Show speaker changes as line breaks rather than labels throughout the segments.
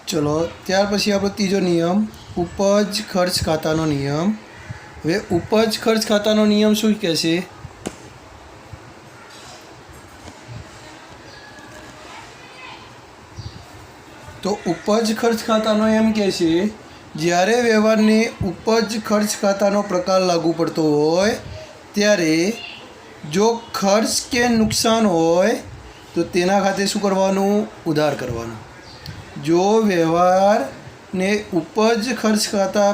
चलो त्यार पछी आपणो तीजो नियम उपज खर्च खातानो नियम। हवे उपज खर्च खातानो नियम शुं कहे? तो उपज खर्च खातानो एम कहे छे ज्यारे व्यवहारने उपज खर्च खातानो प्रकार लागू पड़तो होय त्यारे जो खर्च के नुकसान होय तो तेना खाते शुं करवानुं? उधार करवानुं। जो व्यवहार ने उपज खर्च खाता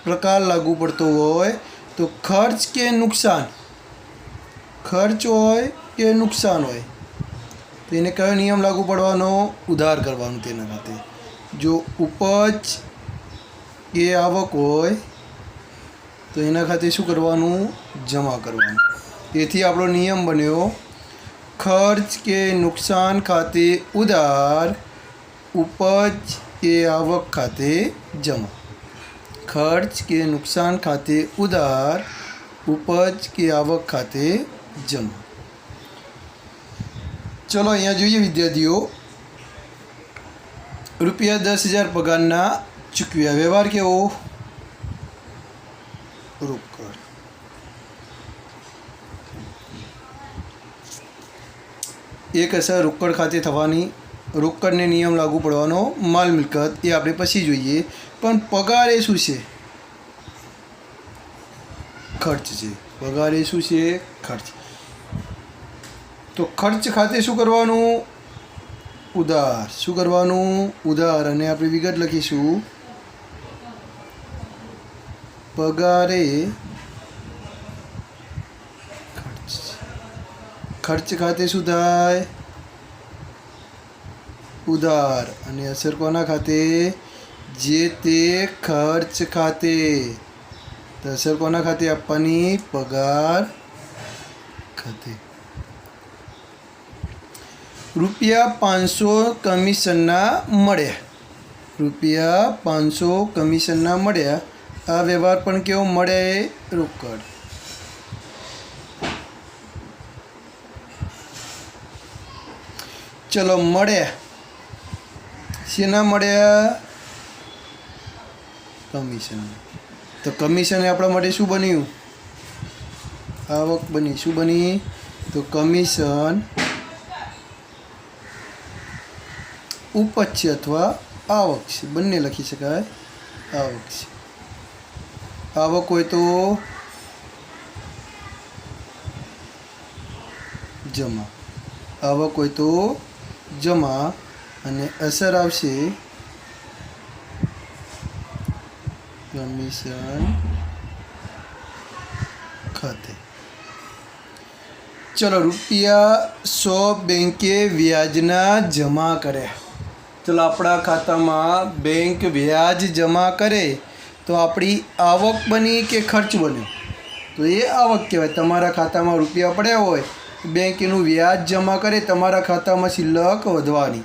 प्रकार लागू पड़तो होय तो खर्च के नुकसान, खर्च होय के नुकसान होय तेने कयो नियम लागू पड़वानो? उधार करवानुं तेना खाते। जो उपज के आवक होय तो एना खाते शुं करवानुं? जमा करवानुं। तेथी आपणो नियम बन्यो खर्च के नुकसान खाते उधार, उपज के आवक खाते जमा। खर्च के नुकसान खाते उधार, उपज के आवक खाते जमा। चलो अहींया जोईए विद्यार्थीओ, रुपया 10,000 पगारना चूकव्या। व्यवहार केवो? रोकड़। एक असर रोकड़ खाते थवानी। रोकड़ने नियम लागू पड़वानो माल मिलकत ए आपणे पछी जोईए। पण पगार ए शुं छे? खर्च छे। पगार ए शुं छे? खर्च। तो खर्च खाते शुं करवानुं? उधार। शुं करवानुं? उधार। अने आपणे विगत लखीशुं पगारे खर्च। खर्च खाते शुं थाय? उधार। अने असर कोना खाते? जे ते खर्च खाते। तो असर कोना खाते आपवानी? पगार खाते। रुपया 500 कमिशनना मळ्या। रुपया 500 कमिशनना मळ्या। आ व्यवहार पण केवो? मळे रोकड़। चलो मळ्या शेना मळ्या? कमिशन। तो कमिशन आपणा माटे शुं बन्युं? आवक बनी। शुं बनी? तो कमिशन उपज छे अथवा आवक छे, बंने लखी शकाय। आवक छे। आवक होय तो जमा। आवक होय तो जमा। अने असर आवशे कमिशन खाते। चलो रुपया 100 बेंके व्याजना जमा कर्या। चलो अपना खाता में बैंक व्याज जमा करे तो अपनी आवक बनी के खर्च बन्यो? तो ये आवक कहेवाय। तमारा खाता में रुपया पड्या होय बैंक एनुं व्याज जमा करे, तमारा खाता में शिल्लक वधवानी।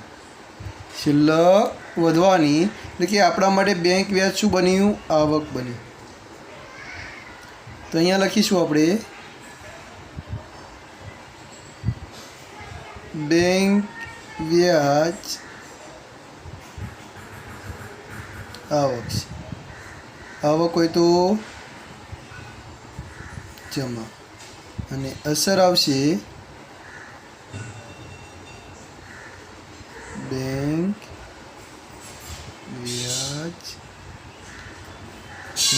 शिल्लक वधवानी એટલે કે આપણા માટે બેંક વ્યાજ શું બન્યું? આવક બની। તો અહીંયા લખીશું આપણે બેંક વ્યાજ आवक છે। आवक હોય તો જમા અને અસર આવશે બેંક વ્યાજ।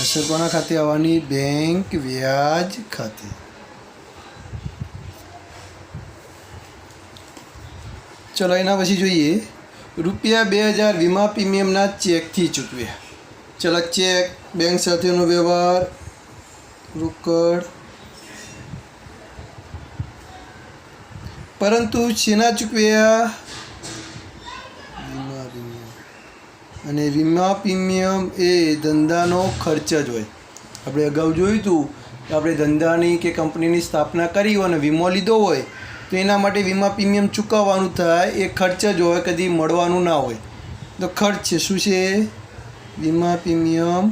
અસર કોના ખાતે આવવાની? બેંક વ્યાજ ખાતે। ચલો એના પછી જોઈએ રૂપિયા 2000 વીમા પ્રીમિયમના ચેકથી ચૂકવ્યા। ચલો ચેક બેંક સાથેનો વ્યવહાર રોકડ, પરંતુ શેના ચૂકવ્યા? અને વીમા પ્રીમિયમ એ ધંધાનો ખર્ચ જ હોય। આપણે અગાઉ જોયું હતું કે આપણે ધંધાની કે કંપનીની સ્થાપના કરી હોય અને વીમો લીધો હોય તો એના માટે વીમા પ્રીમિયમ ચૂકવવાનું થાય, એ ખર્ચ જ હોય, કદી મળવાનું ના હોય। તો ખર્ચ છે। શું છે? વીમા પ્રીમિયમ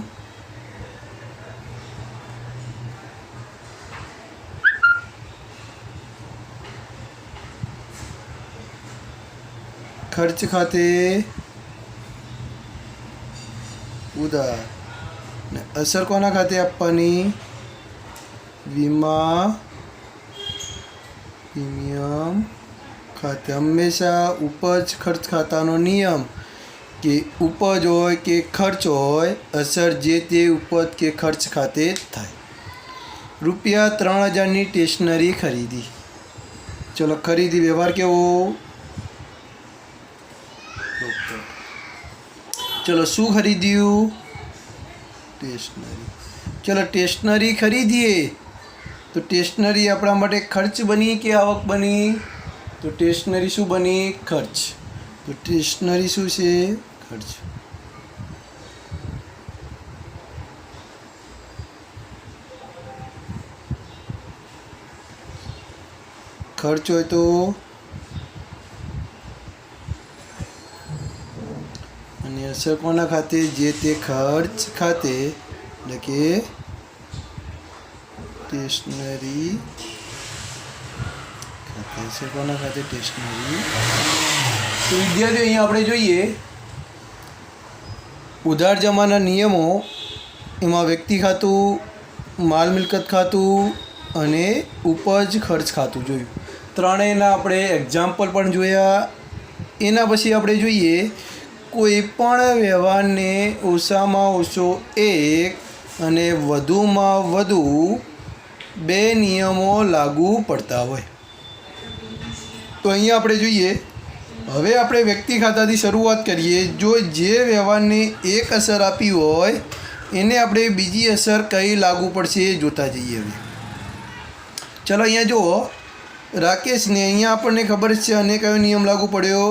खर्च खाते ઉધાર. ને અસર કોના ખાતે આપવાની? વીમા પ્રીમિયમ ખાતે. હંમેશા ઉપજ ખર્ચ ખાતાનો નિયમ કે ઉપજ હોય કે ખર્ચ હોય, અસર જે તે ઉપજ કે ખર્ચ ખાતે થાય. ₹3000ની સ્ટેશનરી ખરીદી. ચલો ખરીદી વ્યવહાર કેવો? ચલો શું ખરીદ્યું? સ્ટેશનરી. ચલો સ્ટેશનરી ખરીદીએ તો સ્ટેશનરી આપણા માટે ખર્ચ બની કે આવક બની? તો સ્ટેશનરી શું બની? ખર્ચ. તો સ્ટેશનરી શું છે? ખર્ચ. ખર્ચ હોય તો અને અસર કોના ખાતે? જે તે ખર્ચ ખાતે, એટલે કે સ્ટેશનરી ખાતે. અસર કોના ખાતે? સ્ટેશનરી. તો વિદ્યાર્થીઓ અહીંયા આપણે જોઈએ ઉધાર જમાના નિયમો. એમાં વ્યક્તિ ખાતું, માલ મિલકત ખાતું અને ઉપજ ખર્ચ ખાતું જોયું. ત્રણેયના આપણે એક્ઝામ્પલ પણ જોયા. એના પછી આપણે જોઈએ કોઈ પણ વ્યવહારને ઓછામાં ઓછો એક અને વધુમાં વધુ 2 નિયમો લાગુ પડતા હોય. તો અહીંયા આપણે જોઈએ, હવે આપણે વ્યક્તિ ખાતાથી શરૂઆત કરીએ. જો જે વ્યવહારને એક અસર આપી હોય એને આપણે બીજી અસર કઈ લાગુ પડશે એ જોતા જઈએ. હવે ચલો અહીંયા જુઓ, રાકેશને અહીંયા આપણને ખબર છે અને કયો નિયમ લાગુ પડ્યો?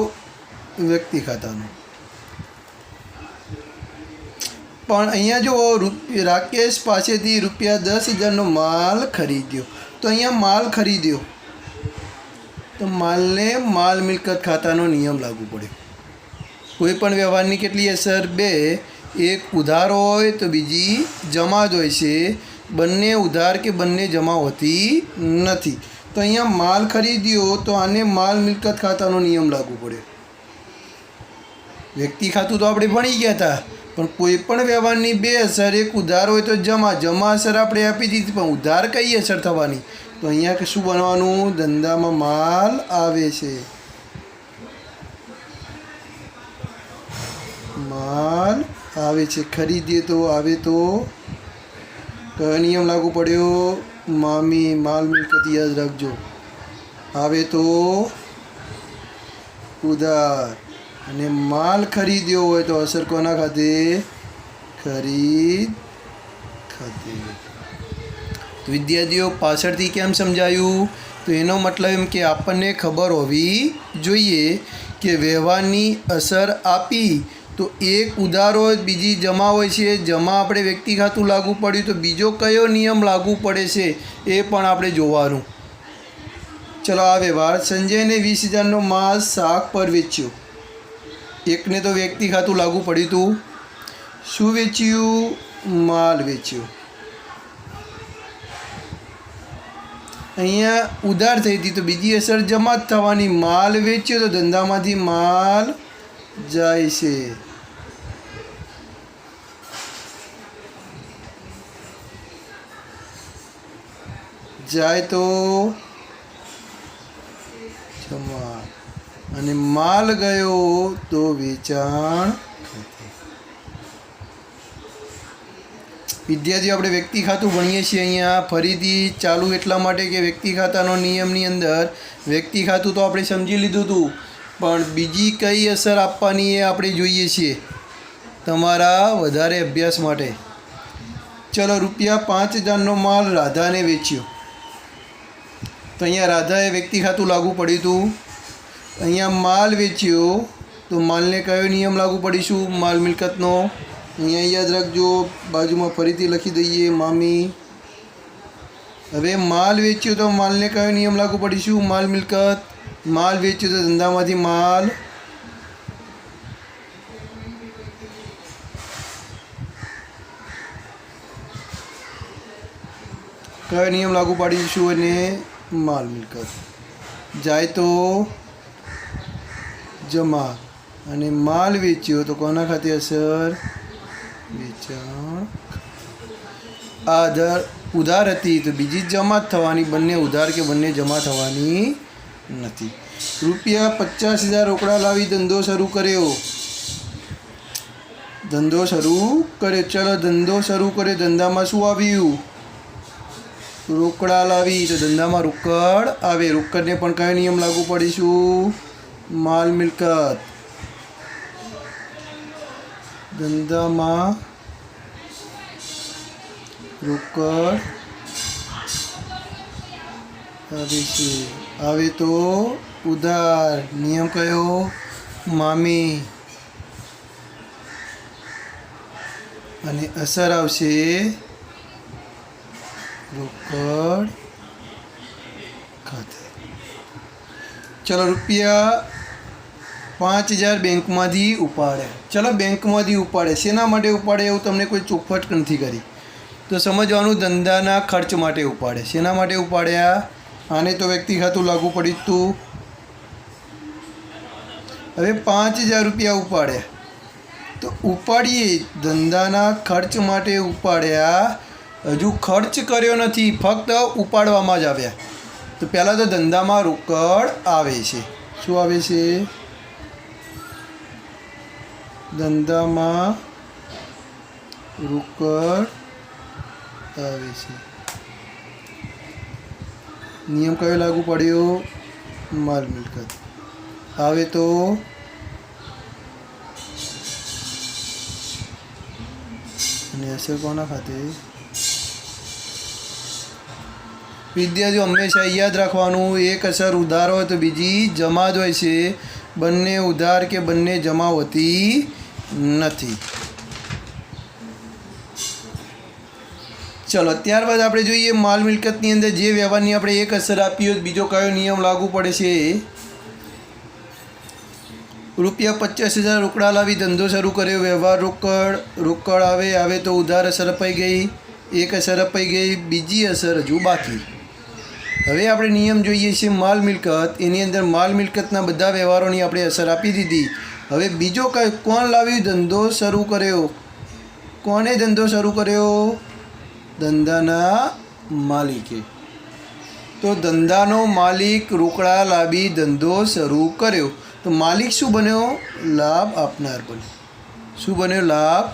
વ્યક્તિ ખાતાનો. પણ અહીંયા જુઓ રાકેશ પાસેથી ₹10,000નો માલ ખરીદ્યો. તો અહીંયા માલ ખરીદ્યો તો માલને માલ મિલકત ખાતાનો નિયમ લાગુ પડ્યો. કોઈ પણ વ્યવહારની કેટલી અસર? 2. એક ઉધાર હોય તો બીજી જમા જ હોય છે. બંને ઉધાર કે બંને જમા હોતી નથી. તો અહીંયા માલ ખરીદ્યો તો આને માલ મિલકત ખાતાનો નિયમ લાગુ પડ્યો. વ્યક્તિ ખાતું તો આપણે ભણી ગયા હતા, પણ કોઈ પણ વ્યવહારની 2 અસર. એક ઉધાર હોય તો જમા અસર આપણે આપી દીધી, પણ ઉધાર કઈ અસર થવાની? તો અહીંયા શું બનવાનું? ધંધામાં માલ આવે છે, માલ આવે છે. ખરીદીએ તો આવે તો કયો નિયમ લાગુ પડ્યો? માલ મિલકત યાદ રાખજો. આવે તો ઉધાર. અને માલ ખરીદ્યો હોય તો અસર કોના ખાતે? ખરીદ ખાતે. તો વિદ્યાર્થીઓ પાછળથી કેમ સમજાયું? તો એનો મતલબ એમ કે આપણને ખબર હોવી જોઈએ કે વ્યવહારની અસર આપી તો એક ઉધાર હોય, બીજી જમા હોય છે. જમા આપણે વ્યક્તિ ખાતું લાગુ પડ્યું તો બીજો કયો નિયમ લાગુ પડે છે એ પણ આપણે જોવાનું. ચલો આ વ્યવહાર. સંજયને 20,000નો માલ શાક પર વેચ્યો. એકને તો વ્યક્તિ ખાતું લાગુ પડ્યું હતું. શું વેચ્યું? માલ વેચ્યો. અહીંયા ઉધાર થઈ હતી તો બીજી અસર જમા જ થવાની. માલ વેચ્યો તો ધંધામાંથી માલ જાય છે. જાય તો જમા. અને માલ ગયો તો વેચાણ. વિદ્યાર્થીઓ આપણે વ્યક્તિ ખાતું ભણીએ છીએ. અહીંયા ફરીથી ચાલુ એટલા માટે કે વ્યક્તિ ખાતાનો નિયમની અંદર વ્યક્તિ ખાતું તો આપણે સમજી લીધું હતું, પણ બીજી કઈ અસર આપવાની એ આપણે જોઈએ છીએ તમારા વધારે અભ્યાસ માટે. ચલો ₹5,000નો માલ રાધાને વેચ્યો. તો અહીંયા રાધાએ વ્યક્તિ ખાતું લાગુ પડ્યું હતું. અહીંયા માલ વેચ્યો તો માલને કયો નિયમ લાગુ પડીશું? માલ મિલકતનો. અહીંયા યાદ રાખજો, બાજુમાં ફરીથી લખી દઈએ મામી. હવે માલ વેચ્યો તો માલને કયો નિયમ લાગુ પડીશું? માલ મિલકત. માલ વેચ્યો તો ધંધામાંથી માલ. કયો નિયમ લાગુ પાડીશું? અને માલ મિલકત. જાય તો જમા. અને માલ વેચ્યો તો કોના ખાતે અસર? વેચાણ આ ઉધાર હતી તો બીજી જમા જ થવાની, બંને ઉધાર કે બંને જમા થવાની નથી. રૂપિયા 50,000 રોકડા લાવી ધંધો શરૂ કર્યો. ચલો ધંધો શરૂ કર્યો. ધંધામાં શું આવ્યું? રોકડા લાવી તો ધંધામાં રોકડ આવે. રોકડને પણ કયો નિયમ લાગુ પડીશું? માલ મિલકત. ધંધામાં રોકડ આવે છે. આવે તો ઉધાર. નિયમ કયો? મામી. અને અસર આવશે રોકડ ખાતે. ચલો રૂપિયા 5,000 બેંકમાંથી ઉપાડે. ચલો બેંકમાંથી ઉપાડે. શેના માટે ઉપાડે એવું તમને કોઈ ચોખવટ નથી કરી, તો સમજવાનું ધંધાના ખર્ચ માટે ઉપાડે. શેના માટે ઉપાડ્યા? આને તો વ્યક્તિ ખાતું લાગુ પડ્યું હતું. હવે 5,000 રૂપિયા ઉપાડ્યા તો ઉપાડીએ ધંધાના ખર્ચ માટે ઉપાડ્યા. હજુ ખર્ચ કર્યો નથી, ફક્ત ઉપાડવામાં જ આવ્યા. તો પહેલાં તો ધંધામાં રોકડ આવે છે. શું આવે છે? ધંધામાં રોકડ આવે છે. નિયમ કયો લાગુ પડ્યો? માલ મિલકત. આવે તો અને અસર કોના ખાતે? વિદ્યાર્થીઓ હંમેશા યાદ રાખવાનું, એક અસર ઉધાર હોય તો બીજી જમા જ હોય છે. બંને ઉધાર કે બંને જમા હોતી નથી. ચલો ત્યારબાદ આપણે જોઈએ માલ મિલકતની અંદર જે વ્યવહારની આપણે એક અસર આપી હોય બીજો કયો નિયમ લાગુ પડે છે? રૂપિયા 50,000 રોકડા લાવી ધંધો શરૂ કર્યો. વ્યવહાર રોકડ આવે તો ઉધાર અસર અપાઈ ગઈ. એક અસર અપાઈ ગઈ, બીજી અસર હજુ બાકી. હવે આપણે નિયમ જોઈએ છે માલ મિલકત. એની અંદર માલ મિલકતના બધા વ્યવહારોની આપણે અસર આપી દીધી. હવે બીજો કોણ લાવ્યું? ધંધો શરૂ કર્યો. કોણે ધંધો શરૂ કર્યો? ધંધાના માલિકે. તો ધંધાનો માલિક રોકડા લાવી ધંધો શરૂ કર્યો. તો માલિક શું બન્યો? લાભ આપનાર બન્યો. શું બન્યો? લાભ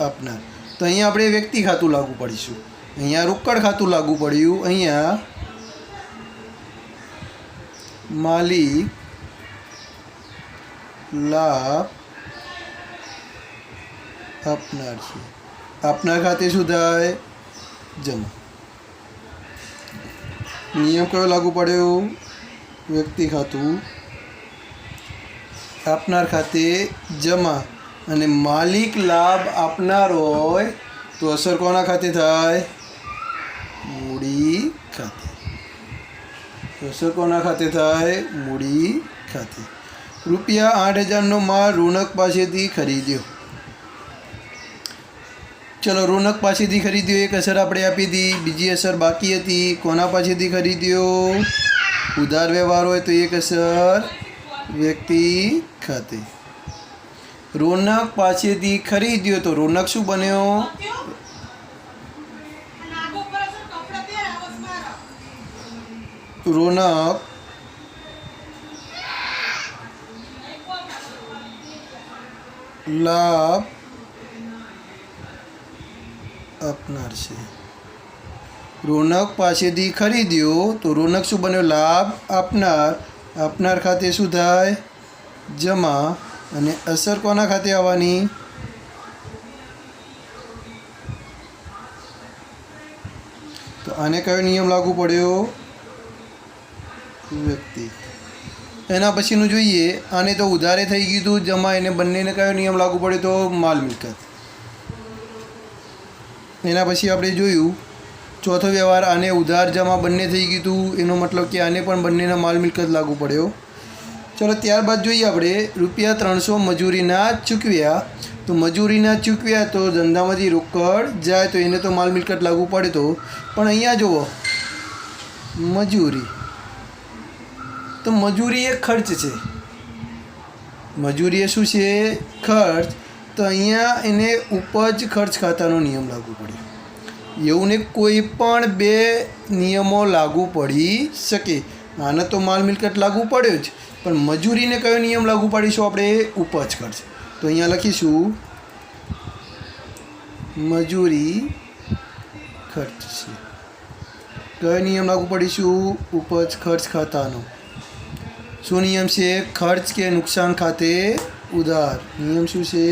આપનાર. તો અહીંયા આપણે વ્યક્તિ ખાતું લાગુ પડીશું. અહીંયા રોકડ ખાતું લાગુ પડ્યું. અહીંયા માલિક લાભ આપનાર છે. આપનાર ખાતે શું થાય? જમા. નિયમ કયો લાગુ પડ્યો? વ્યક્તિ ખાતું આપનાર ખાતે જમા. અને માલિક લાભ આપનાર હોય તો અસર કોના ખાતે થાય? મૂડી ખાતે. અસર કોના ખાતે થાય? મૂડી ખાતે. રૂપિયા 8,000નો માલ રોનક પાસેથી ખરીદ્યો. ચલો રોનક પાસેથી ખરીદ્યો, એક અસર આપણે આપી હતી. બીજી અસર બાકી હતી. કોના પાસેથી ખરીદ્યો? ઉધાર વ્યવહાર હોય તો એક અસર વ્યક્તિ ખાતે. રોનક પાસેથી ખરીદ્યો તો રોનક શું બન્યો? રોનક લાભ આપનાર છે. રોનક પાસેથી ખરીદ્યો તો રોનક શું બન્યો? લાભ આપનાર. આપનાર ખાતે શું થાય? જમા. અને અસર કોના ખાતે આવવાની? તો આને કયો નિયમ લાગુ પડ્યો? વ્યક્તિ. એના પછીનું જોઈએ. આને તો ઉધારે થઈ ગયું હતું જમા. એને બંનેને કયો નિયમ લાગુ પડ્યો? તો માલ મિલકત. એના પછી આપણે જોયું ચોથો વ્યવહાર. આને ઉધાર જમા બંને થઈ ગયું હતું. એનો મતલબ કે આને પણ બંનેના માલ મિલકત લાગુ પડ્યો. ચલો ત્યારબાદ જોઈએ આપણે રૂપિયા 300 મજૂરીના ચૂકવ્યા. તો મજૂરીના ચૂકવ્યા તો ધંધામાંથી રોકડ જાય તો એને તો માલ મિલકત લાગુ પડે. તો પણ અહીંયા જુઓ મજૂરી. તો મજૂરી એ ખર્ચ છે. મજૂરી એ શું છે? ખર્ચ. તો અહીંયા એને ઉપજ ખર્ચ ખાતાનો નિયમ લાગુ પડ્યો. એવું ને કોઈ પણ બે નિયમો લાગુ પડી શકે. આને તો માલ મિલકત લાગુ પડ્યો જ, પણ મજૂરીને કયો નિયમ લાગુ પાડીશું આપણે? ઉપજ ખર્ચ. તો અહીંયા લખીશું મજૂરી ખર્ચ છે. કયો નિયમ લાગુ પાડીશું? ઉપજ ખર્ચ ખાતાનો. શું નિયમ છે? ખર્ચ કે નુકસાન ખાતે ઉધાર. નિયમ શું છે?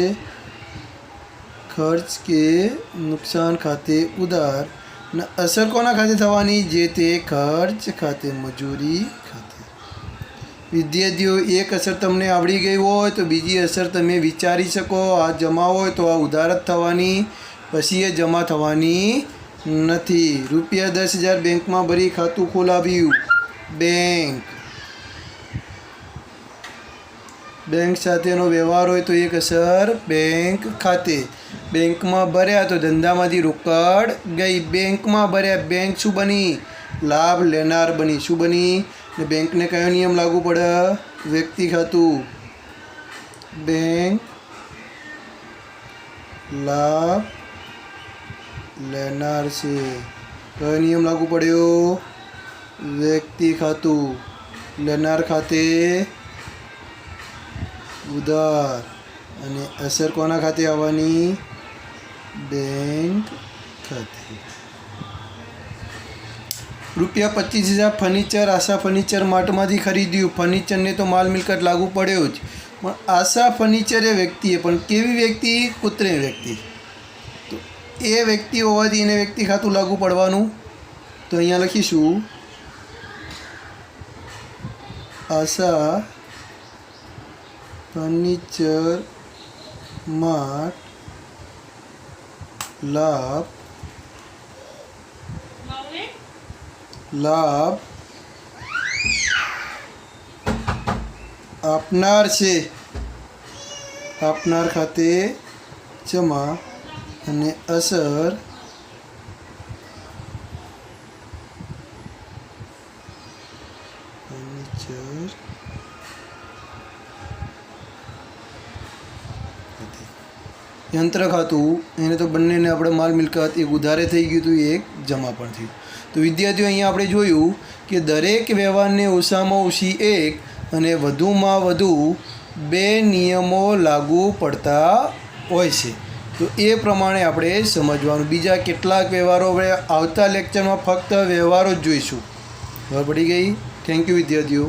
ખર્ચ કે નુકસાન ખાતે ઉધાર. ને અસર કોના ખાતે થવાની? જે તે ખર્ચ ખાતે, મજૂરી ખાતે. વિદ્યાર્થીઓ, એક અસર તમને આવડી ગઈ હોય તો બીજી અસર તમે વિચારી શકો. આ જમા હોય તો આ ઉધાર જ થવાની, પછી એ જમા થવાની નથી. ₹10,000 બેંકમાં ભરી ખાતું ખોલાવ્યું. બેંક સાથેનો વ્યવહાર હોય તો એક અસર બેંક ખાતે. બેંકમાં ભર્યા તો ધંધામાંથી રોકડ ગઈ. બેંકમાં ભર્યા, બેંક શું બની? લાભ લેનાર બની. શું બની? ને બેંકને કયો નિયમ લાગુ પડે? વ્યક્તિ ખાતું. બેંક લાભ લેનાર છે. કયો નિયમ લાગુ પડ્યો? વ્યક્તિ ખાતું. લેનાર ખાતે ઉધાર. અને અસર કોના ખાતે આવવાની? બેંક ખાતે. ₹25,000 ફર્નિચર આશા ફર્નિચર માર્ટમાંથી ખરીદ્યું. ફર્નિચરને તો માલ મિલકત લાગુ પડ્યો જ, પણ આશા ફર્નિચર એ વ્યક્તિએ, પણ કેવી વ્યક્તિ? કૃત્રિમ વ્યક્તિ. તો એ વ્યક્તિ હોવાથી એને વ્યક્તિ ખાતું લાગુ પડવાનું. તો અહીંયા લખીશું આશા ફર્નિચર માર્ટ લાભ આપનાર છે. આપનાર ખાતે જમા. અને અસર ફર્નિચર યંત્ર ખાતું. એને તો બંનેને આપણે માલ મિલકત, એક ઉધારે થઈ ગયું હતું, એક જમા પણ થયું. તો વિદ્યાર્થીઓ, અહીંયા આપણે જોયું કે દરેક વ્યવહારને ઓછામાં ઓછી એક અને વધુમાં વધુ બે નિયમો લાગુ પડતા હોય છે. તો એ પ્રમાણે આપણે સમજવાનું. બીજા કેટલાક વ્યવહારો આપણે આવતા લેક્ચરમાં ફક્ત વ્યવહારો જ જોઈશું. ખબર પડી ગઈ? થેન્ક યુ વિદ્યાર્થીઓ.